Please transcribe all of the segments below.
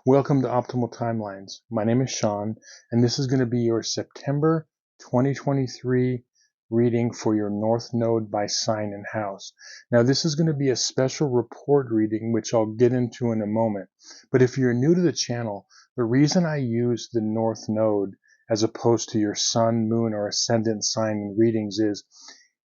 Welcome to Optimal Timelines. My name is Sean, and this is going to be your September 2023 reading for your North Node by sign and house. Now, this is going to be a special report reading, which I'll get into in a moment. But if you're new to the channel, the reason I use the North Node as opposed to your Sun, Moon, or Ascendant sign in readings is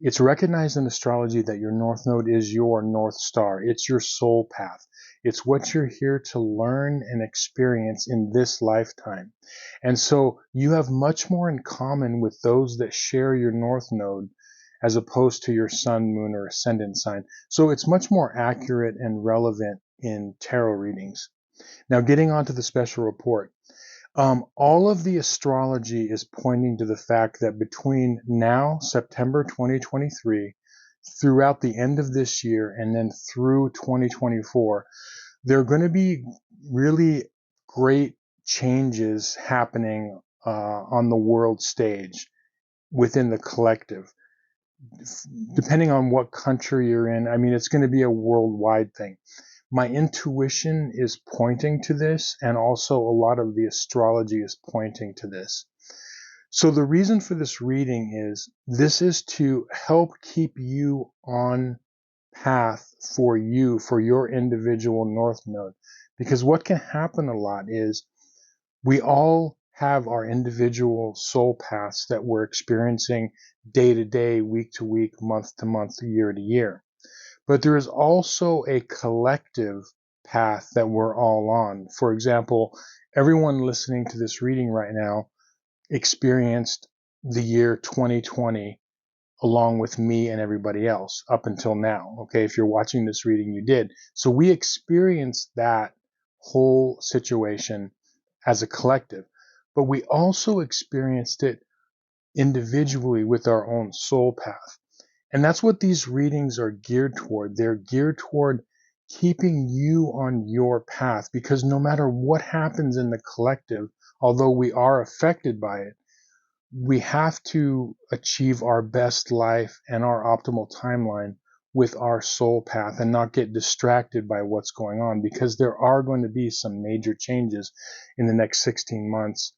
it's recognized in astrology that your North Node is your North Star. It's your soul path. It's what you're here to learn and experience in this lifetime. And so you have much more in common with those that share your North Node as opposed to your Sun, Moon, or Ascendant sign. So it's much more accurate and relevant in tarot readings. Now, getting on to the special report. All of the astrology is pointing to the fact that between now, September 2023, throughout the end of this year, and then through 2024, there are going to be really great changes happening on the world stage within the collective. Depending on what country you're in, I mean, it's going to be a worldwide thing. My intuition is pointing to this, and also a lot of the astrology is pointing to this. So the reason for this reading is this is to help keep you on path for you, for your individual North Node. Because what can happen a lot is we all have our individual soul paths that we're experiencing day to day, week to week, month to month, year to year. But there is also a collective path that we're all on. For example, everyone listening to this reading right now experienced the year 2020 along with me and everybody else up until now. Okay, if you're watching this reading, you did. So we experienced that whole situation as a collective, but we also experienced it individually with our own soul path. And that's what these readings are geared toward. They're geared toward keeping you on your path, because no matter what happens in the collective, although we are affected by it, we have to achieve our best life and our optimal timeline with our soul path and not get distracted by what's going on, because there are going to be some major changes in the next 16 months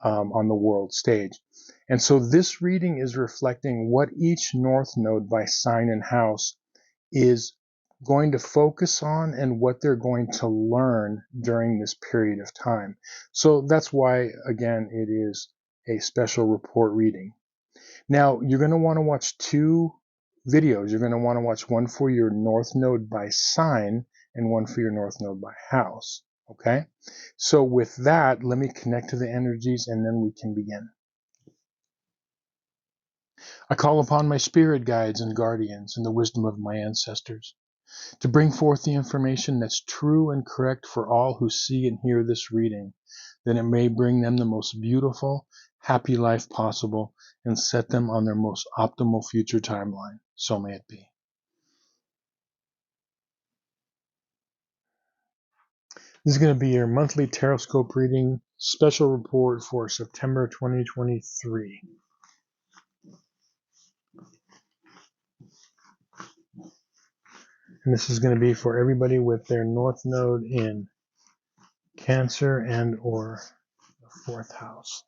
on the world stage. And so this reading is reflecting what each North Node by sign and house is going to focus on and what they're going to learn during this period of time. So that's why, again, it is a special report reading. Now, you're going to want to watch two videos. You're going to want to watch one for your North Node by sign and one for your North Node by house. Okay? So with that, let me connect to the energies and then we can begin. I call upon my spirit guides and guardians and the wisdom of my ancestors to bring forth the information that's true and correct for all who see and hear this reading, that it may bring them the most beautiful, happy life possible and set them on their most optimal future timeline. So may it be. This is going to be your monthly Tarotscope reading, special report for September 2023. And this is going to be for everybody with their North Node in Cancer and or the 4th house.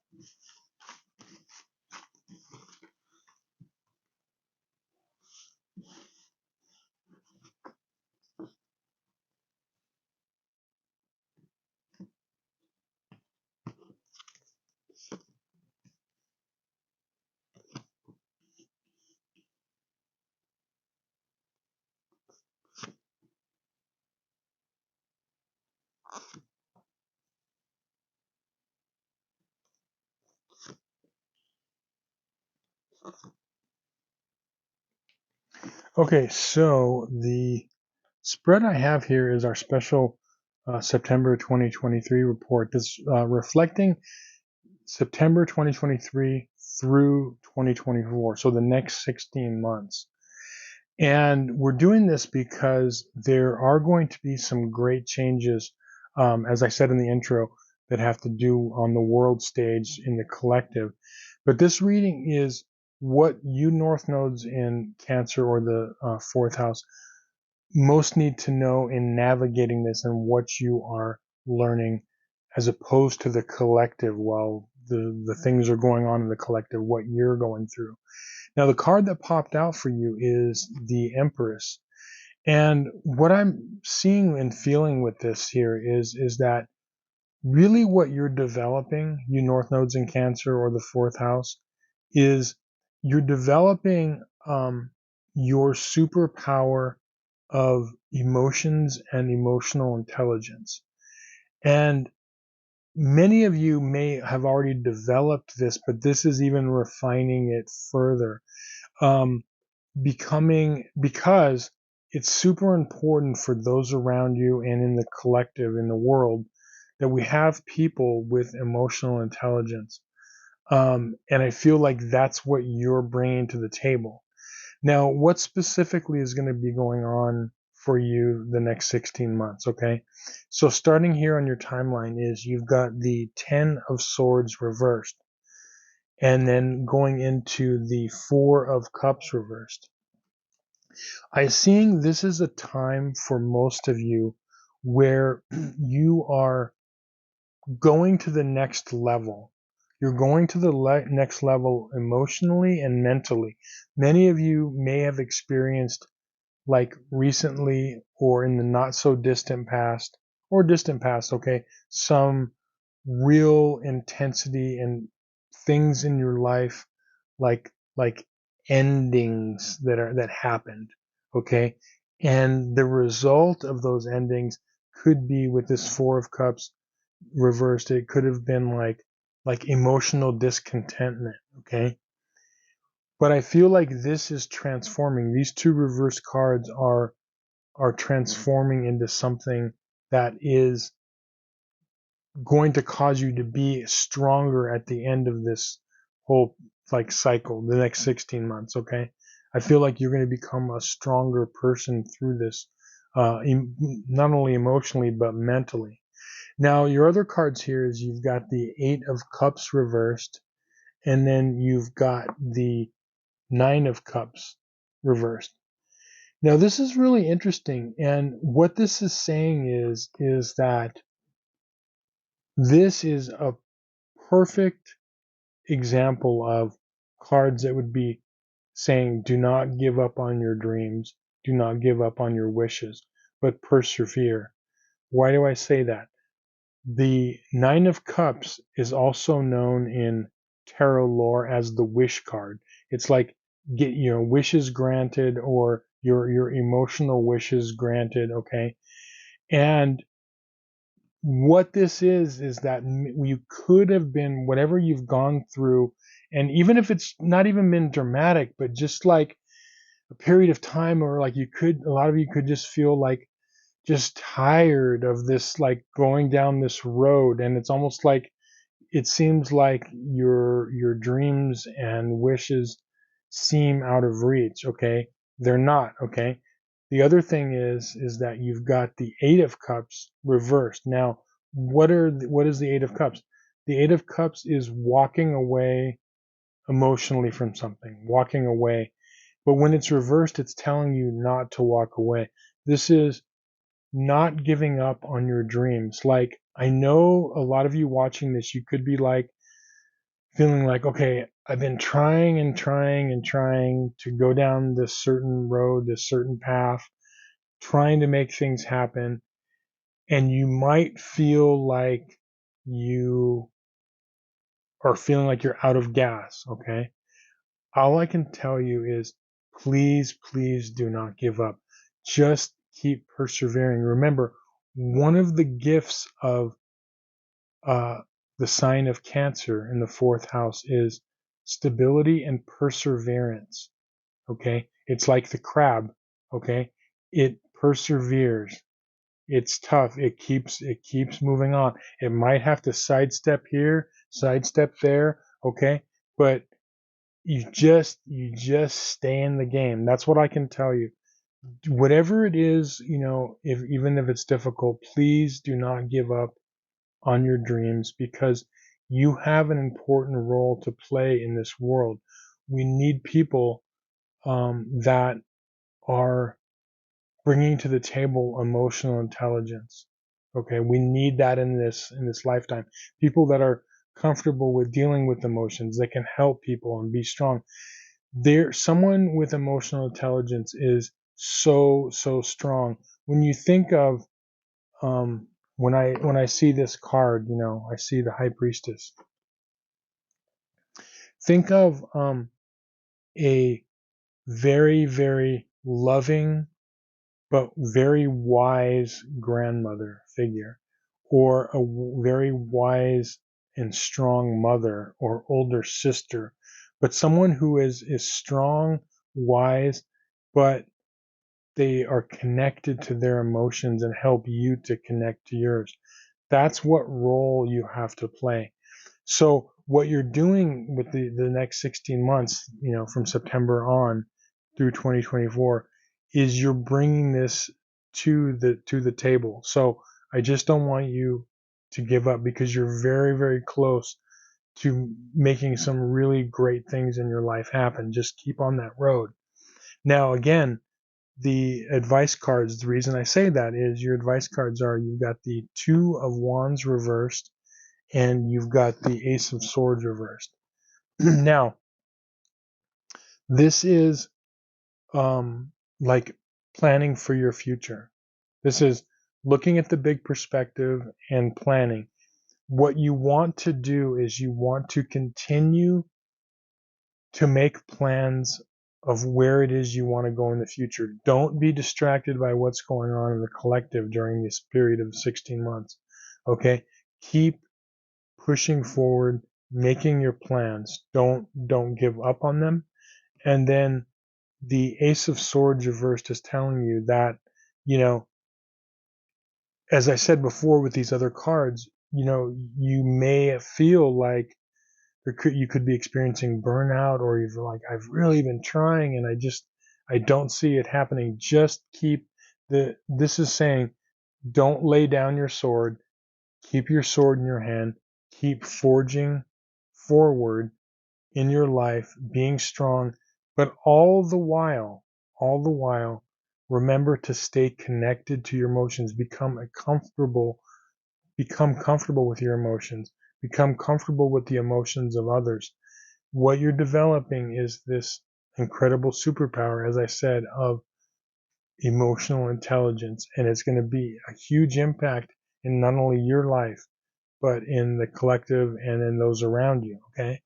Okay, so the spread I have here is our special September 2023 report. This reflecting September 2023 through 2024, so the next 16 months. And we're doing this because there are going to be some great changes, as I said in the intro, that have to do on the world stage in the collective. But this reading is what you North Nodes in Cancer or the 4th house most need to know in navigating this and what you are learning as opposed to the collective while the things are going on in the collective, what you're going through. Now, the card that popped out for you is the Empress. And what I'm seeing and feeling with this here is that really what you're developing, you North Nodes in Cancer or the fourth house, is you're developing your superpower of emotions and emotional intelligence. And many of you may have already developed this, but this is even refining it further. Because it's super important for those around you and in the collective, in the world, that we have people with emotional intelligence. And I feel like that's what you're bringing to the table. Now, what specifically is going to be going on for you the next 16 months? Okay. So starting here on your timeline is you've got the 10 of Swords reversed, and then going into the 4 of Cups reversed. I seeing this is a time for most of you where you are going to the next level. You're going to the next level emotionally and mentally. Many of you may have experienced, like recently or in the not so distant past, or distant past, okay, some real intensity and things in your life, like endings that happened, okay? And the result of those endings could be, with this 4 of Cups reversed, it could have been like emotional discontentment, okay? But I feel like this is transforming. These two reverse cards are transforming into something that is going to cause you to be stronger at the end of this whole like cycle, the next 16 months, okay? I feel like you're going to become a stronger person through this, not only emotionally, but mentally. Now, your other cards here is you've got the 8 of Cups reversed, and then you've got the 9 of Cups reversed. Now, this is really interesting, and what this is saying is that this is a perfect example of cards that would be saying, do not give up on your dreams, do not give up on your wishes, but persevere. Why do I say that? The 9 of Cups is also known in tarot lore as the wish card. It's like get wishes granted, or your emotional wishes granted, okay? And what this is that you could have been, whatever you've gone through, and even if it's not even been dramatic, but just like a period of time, or like a lot of you could just feel like just tired of this, like going down this road, and it's almost like it seems like your dreams and wishes seem out of reach, okay? They're not, okay? The other thing is that you've got the 8 of Cups reversed. Now, what is the 8 of Cups? The 8 of Cups is walking away emotionally from something, walking away. But when it's reversed, it's telling you not to walk away. This is not giving up on your dreams. Like, I know a lot of you watching this, you could be like feeling like, okay, I've been trying and trying and trying to go down this certain road, this certain path, trying to make things happen. And you might feel like you are feeling like you're out of gas, okay? All I can tell you is please, please do not give up. Just keep persevering. Remember, one of the gifts of uh, the sign of Cancer in the fourth house is stability and perseverance. Okay. It's like the crab. Okay. It perseveres. It's tough. It keeps moving on. It might have to sidestep here, sidestep there. Okay. But you just stay in the game. That's what I can tell you. Whatever it is, if even if it's difficult, please do not give up on your dreams, because you have an important role to play in this world. We need people that are bringing to the table emotional intelligence. Okay, we need that in this lifetime. People that are comfortable with dealing with emotions, that can help people and be strong. Someone with emotional intelligence is so strong. When you think of when I see this card, I see the High Priestess. Think of a very, very loving but very wise grandmother figure, or a very wise and strong mother or older sister, but someone who is strong, wise, but they are connected to their emotions and help you to connect to yours. That's what role you have to play. So what you're doing with the next 16 months, from September on through 2024, is you're bringing this to the table. So I just don't want you to give up, because you're very, very close to making some really great things in your life happen. Just keep on that road. Now, again, the advice cards, the reason I say that is your advice cards are, you've got the Two of Wands reversed, and you've got the Ace of Swords reversed. Now, this is like planning for your future. This is looking at the big perspective and planning. What you want to do is you want to continue to make plans of where it is you want to go in the future. Don't be distracted by what's going on in the collective during this period of 16 months. Okay? Keep pushing forward, making your plans. Don't give up on them. And then the Ace of Swords reversed is telling you that, as I said before with these other cards, you may feel like you could be experiencing burnout, or you're like, I've really been trying and I don't see it happening. Just this is saying, don't lay down your sword. Keep your sword in your hand. Keep forging forward in your life, being strong, but all the while, remember to stay connected to your emotions. Become comfortable with your emotions. Become comfortable with the emotions of others. What you're developing is this incredible superpower, as I said, of emotional intelligence, and it's going to be a huge impact in not only your life, but in the collective and in those around you. Okay.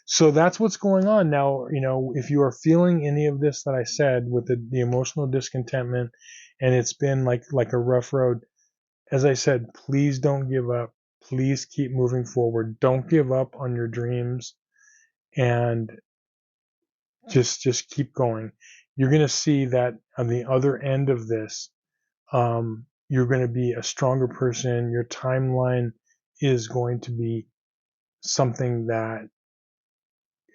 So that's what's going on now. If you are feeling any of this that I said with the emotional discontentment, and it's been like a rough road, as I said, please don't give up. Please keep moving forward. Don't give up on your dreams, and just keep going. You're going to see that on the other end of this, you're going to be a stronger person. Your timeline is going to be something that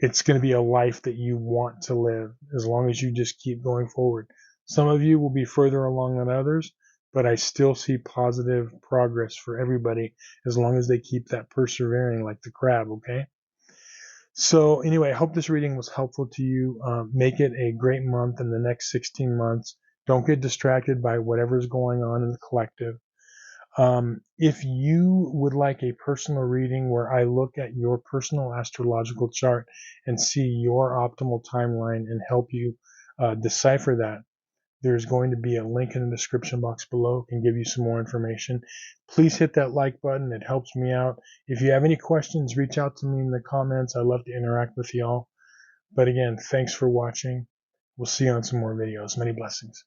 it's going to be a life that you want to live, as long as you just keep going forward. Some of you will be further along than others, but I still see positive progress for everybody, as long as they keep that persevering like the crab. Okay. So anyway, I hope this reading was helpful to you. Make it a great month in the next 16 months. Don't get distracted by whatever's going on in the collective. If you would like a personal reading where I look at your personal astrological chart and see your optimal timeline and help you decipher that, there's going to be a link in the description box below. It can give you some more information. Please hit that like button. It helps me out. If you have any questions, reach out to me in the comments. I love to interact with y'all. But again, thanks for watching. We'll see you on some more videos. Many blessings.